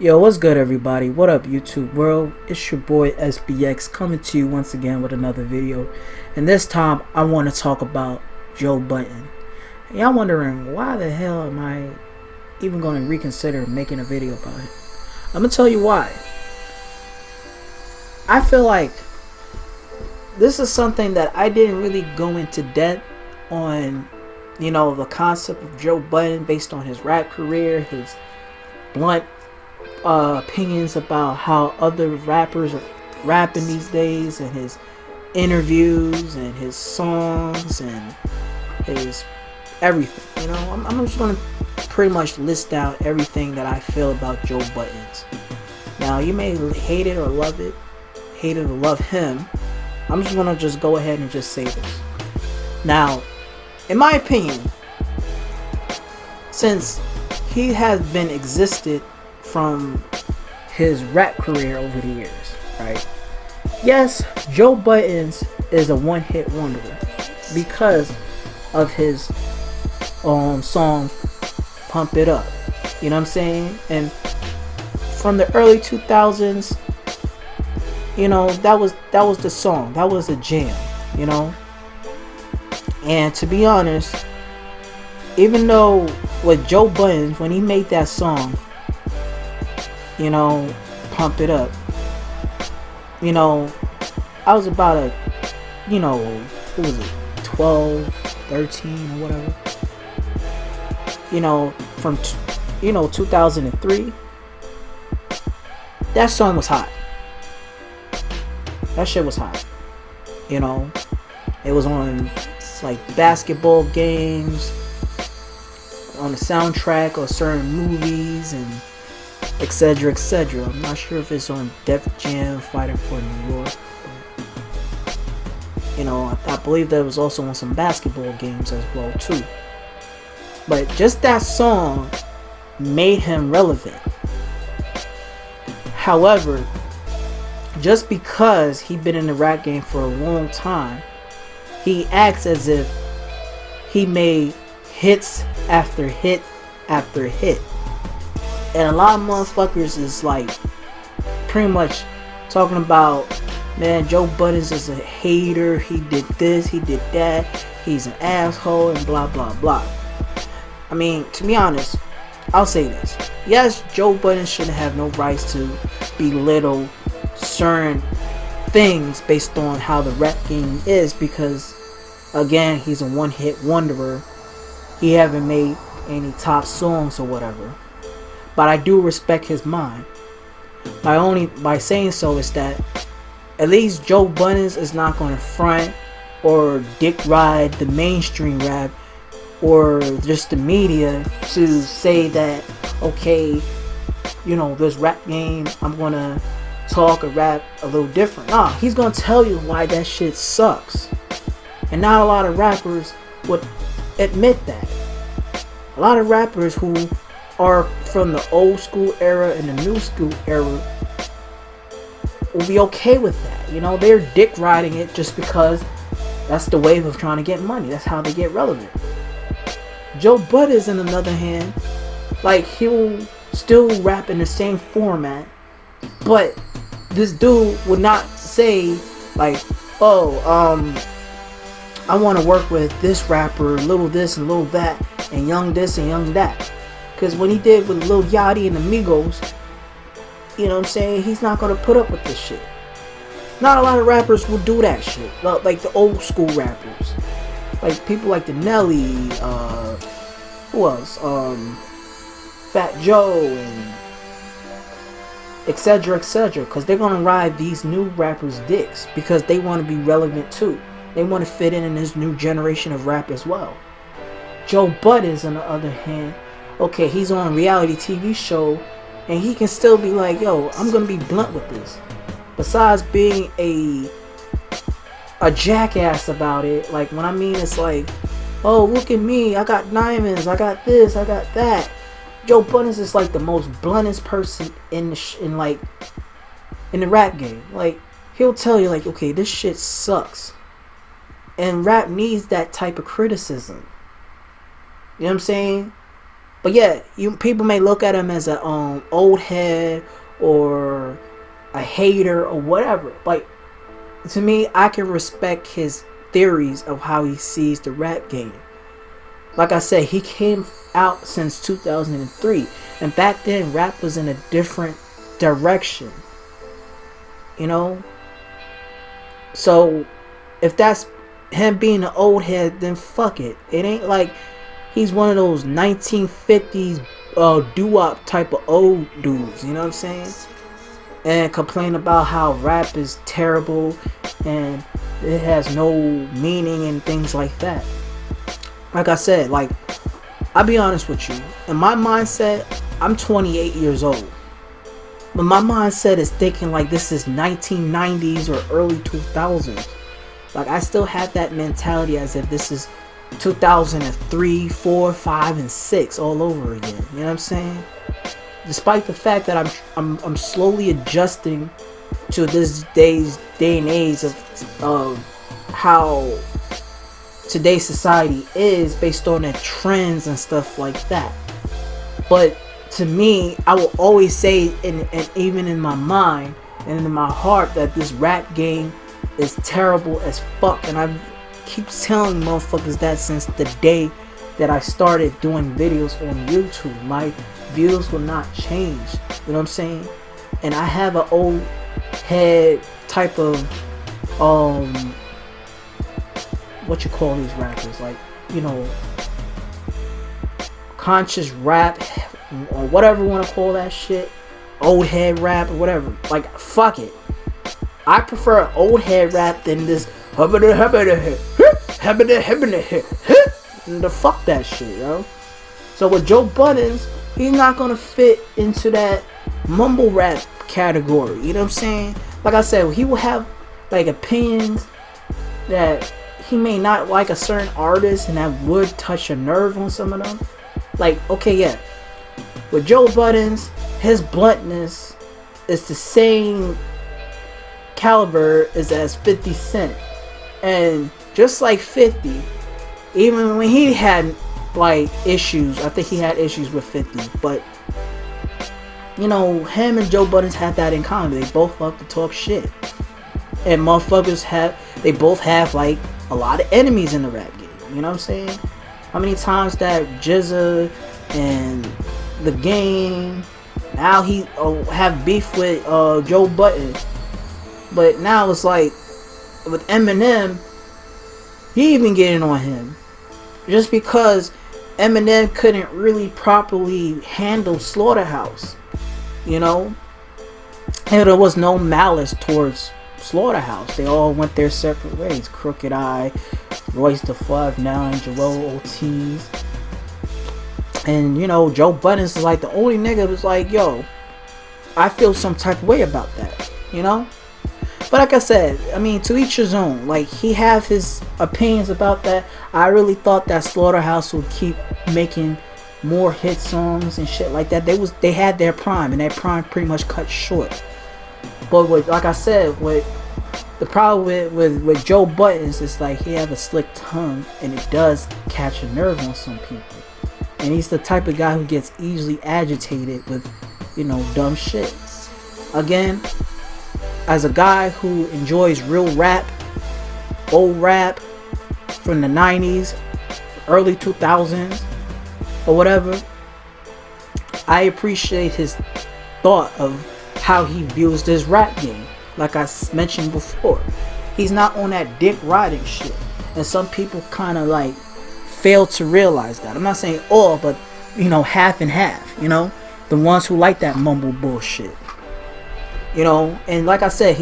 Yo, what's good, everybody? What up, YouTube world? It's your boy SBX coming to you once again with another video. And this time, I want to talk about Joe Budden. And y'all wondering, why the hell am I even going to reconsider making a video about it? I'm going to tell you why. I feel like this is something that I didn't really go into depth on, the concept of Joe Budden based on his rap career, his blunt opinions about how other rappers are rapping these days, and his interviews and his songs and his everything. I'm just gonna pretty much list out everything that I feel about Joe Budden's. Now, you may hate it or love it, hate it or love him. I'm just gonna go ahead and just say this. Now, in my opinion, since he has been existed from his rap career over the years, right? Yes, Joe Budden's is a one-hit wonder because of his song Pump It Up. You know what I'm saying? And from the early 2000s, that was the song. That was a jam, And to be honest, even though with Joe Budden, when he made that song, Pump It Up, I was about what was it, 12, 13 or whatever, from 2003, that song was hot. That shit was hot. It was on like basketball games, on the soundtrack of certain movies, and etc, etc. I'm not sure if it's on Def Jam Fighting for New York, but I believe that was also on some basketball games as well too. But just that song made him relevant. However, just because he'd been in the rap game for a long time, he acts as if he made hits after hit after hit. And a lot of motherfuckers is like pretty much talking about, man, Joe Budden is a hater, he did this, he did that, he's an asshole, and blah blah blah. I mean, to be honest, I'll say this. Yes, Joe Budden shouldn't have no rights to belittle certain things based on how the rap game is, because again, he's a one-hit wonderer. He haven't made any top songs or whatever. But I do respect his mind. By saying so is that at least Joe Budden is not going to front or dick ride the mainstream rap or just the media to say that, okay, this rap game, I'm going to talk or rap a little different. Nah, he's going to tell you why that shit sucks. And not a lot of rappers would admit that. A lot of rappers who are from the old school era and the new school era will be okay with that. They're dick riding it just because that's the wave of trying to get money. That's how they get relevant. Joe Budden, on the other hand, like, he'll still rap in the same format, but this dude would not say like, I want to work with this rapper, little this and little that, and young this and young that. Because when he did with Lil Yachty and Amigos, he's not going to put up with this shit. Not a lot of rappers will do that shit. Like the old school rappers. Like people like the Nelly, who else? Fat Joe, and etc, etc. Because they're going to ride these new rappers' dicks because they want to be relevant too. They want to fit in this new generation of rap as well. Joe Budden, on the other hand, okay, he's on a reality TV show, and he can still be like, yo, I'm gonna be blunt with this. Besides being a jackass about it, like, when I mean, it's like, oh, look at me, I got diamonds, I got this, I got that. Joe Budden is like the most bluntest person in the rap game. Like, he'll tell you like, okay, this shit sucks. And rap needs that type of criticism. You know what I'm saying? But yeah, people may look at him as a old head or a hater or whatever. Like, to me, I can respect his theories of how he sees the rap game. Like I said, he came out since 2003, and back then rap was in a different direction, you know. So if that's him being an old head, then fuck it. It ain't like he's one of those 1950s doo-wop type of old dudes, you know what I'm saying? And complain about how rap is terrible and it has no meaning and things like that. Like I said, like, I'll be honest with you. In my mindset, I'm 28 years old. But my mindset is thinking like this is 1990s or early 2000s. Like, I still have that mentality as if this is 2003, 4, 5, and 6 all over again. You know what I'm saying? Despite the fact that I'm slowly adjusting to this day and age of how today's society is based on the trends and stuff like that. But to me, I will always say, and even in my mind and in my heart, that this rap game is terrible as fuck. And I keep telling motherfuckers that since the day that I started doing videos on YouTube. My views will not change. You know what I'm saying? And I have an old head type of what you call these rappers, like, you know, conscious rap or whatever you want to call that shit, old head rap or whatever. Like, fuck it, I prefer old head rap than this the fuck that shit, yo. So with Joe Budden, he's not gonna fit into that mumble rap category, you know what I'm saying? Like I said, he will have like opinions that he may not like a certain artist, and that would touch a nerve on some of them. Like, okay, yeah, with Joe Budden, his bluntness is the same caliber as 50 Cent. And just like 50, even when he had like issues, I think he had issues with 50, but you know, him and Joe Budden had that in common. They both love to talk shit, and motherfuckers they both have like a lot of enemies in the rap game. You know what I'm saying? How many times that Jizza and the Game, now he have beef with Joe Budden, but now it's like with Eminem, he even getting on him just because Eminem couldn't really properly handle Slaughterhouse, you know. And there was no malice towards Slaughterhouse. They all went their separate ways. Crooked Eye, Royce the 5'9", Joel Ortiz, and you know, Joe Budden's is like the only nigga was like, yo, I feel some type of way about that, you know. But like I said, I mean, to each his own. Like, he have his opinions about that. I really thought that Slaughterhouse would keep making more hit songs and shit like that. They had their prime, and that prime pretty much cut short. But like I said, with the problem with Joe Budden is it's like he have a slick tongue, and it does catch a nerve on some people. And he's the type of guy who gets easily agitated with, you know, dumb shit. Again, as a guy who enjoys real rap, old rap from the 90s, early 2000s, or whatever, I appreciate his thought of how he views this rap game. Like I mentioned before, he's not on that dick riding shit, and some people kind of like fail to realize that. I'm not saying all, but you know, half and half. You know, the ones who like that mumble bullshit. You know, and like I said,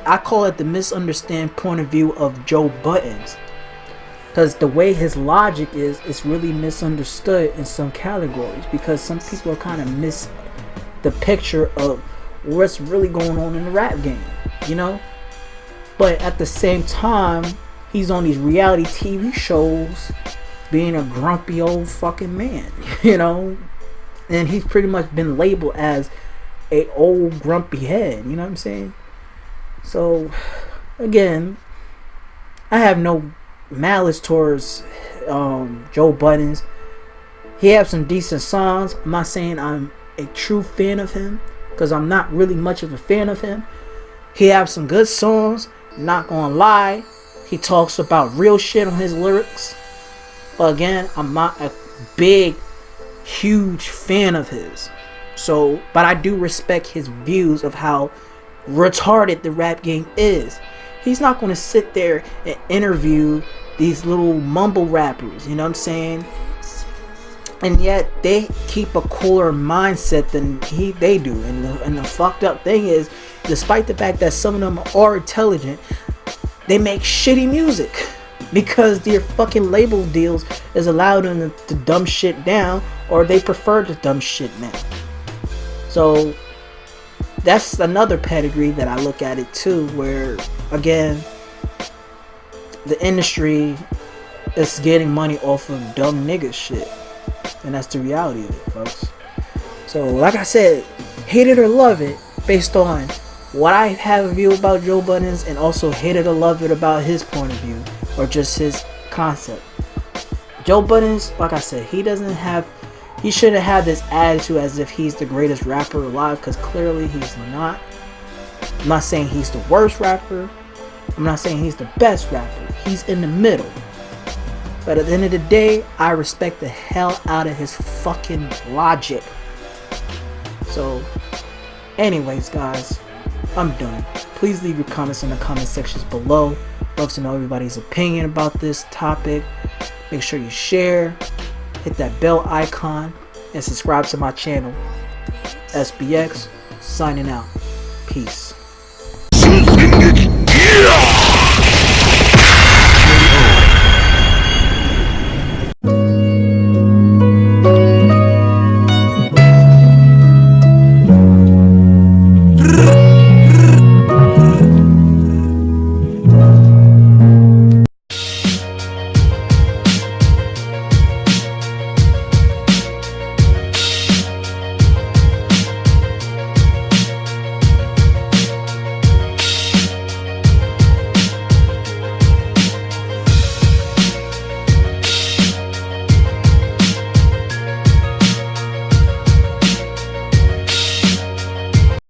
I call it the misunderstand point of view of Joe Budden's, because the way his logic is, it's really misunderstood in some categories, because some people are kind of miss the picture of what's really going on in the rap game, you know. But at the same time, he's on these reality TV shows being a grumpy old fucking man, you know, and he's pretty much been labeled as a old grumpy head, you know what I'm saying? So again, I have no malice towards Joe Budden. He has some decent songs. I'm not saying I'm a true fan of him, because I'm not really much of a fan of him. He has some good songs, not gonna lie. He talks about real shit on his lyrics. But again, I'm not a big, huge fan of his. So, but I do respect his views of how retarded the rap game is. He's not going to sit there and interview these little mumble rappers, you know what I'm saying? And yet they keep a cooler mindset than they do. And the fucked up thing is, despite the fact that some of them are intelligent, they make shitty music because their fucking label deals is allowed them to dumb shit down, or they prefer to dumb shit down. So that's another pedigree that I look at it too, where again the industry is getting money off of dumb nigga shit, and that's the reality of it, folks. So like I said, hate it or love it based on what I have a view about Joe Budden's, and also hate it or love it about his point of view or just his concept. Joe Budden's, like I said, he shouldn't have this attitude as if he's the greatest rapper alive, because clearly he's not. I'm not saying he's the worst rapper. I'm not saying he's the best rapper. He's in the middle. But at the end of the day, I respect the hell out of his fucking logic. So, anyways, guys, I'm done. Please leave your comments in the comment sections below. Love to know everybody's opinion about this topic. Make sure you share, hit that bell icon, and subscribe to my channel. SBX signing out. Peace.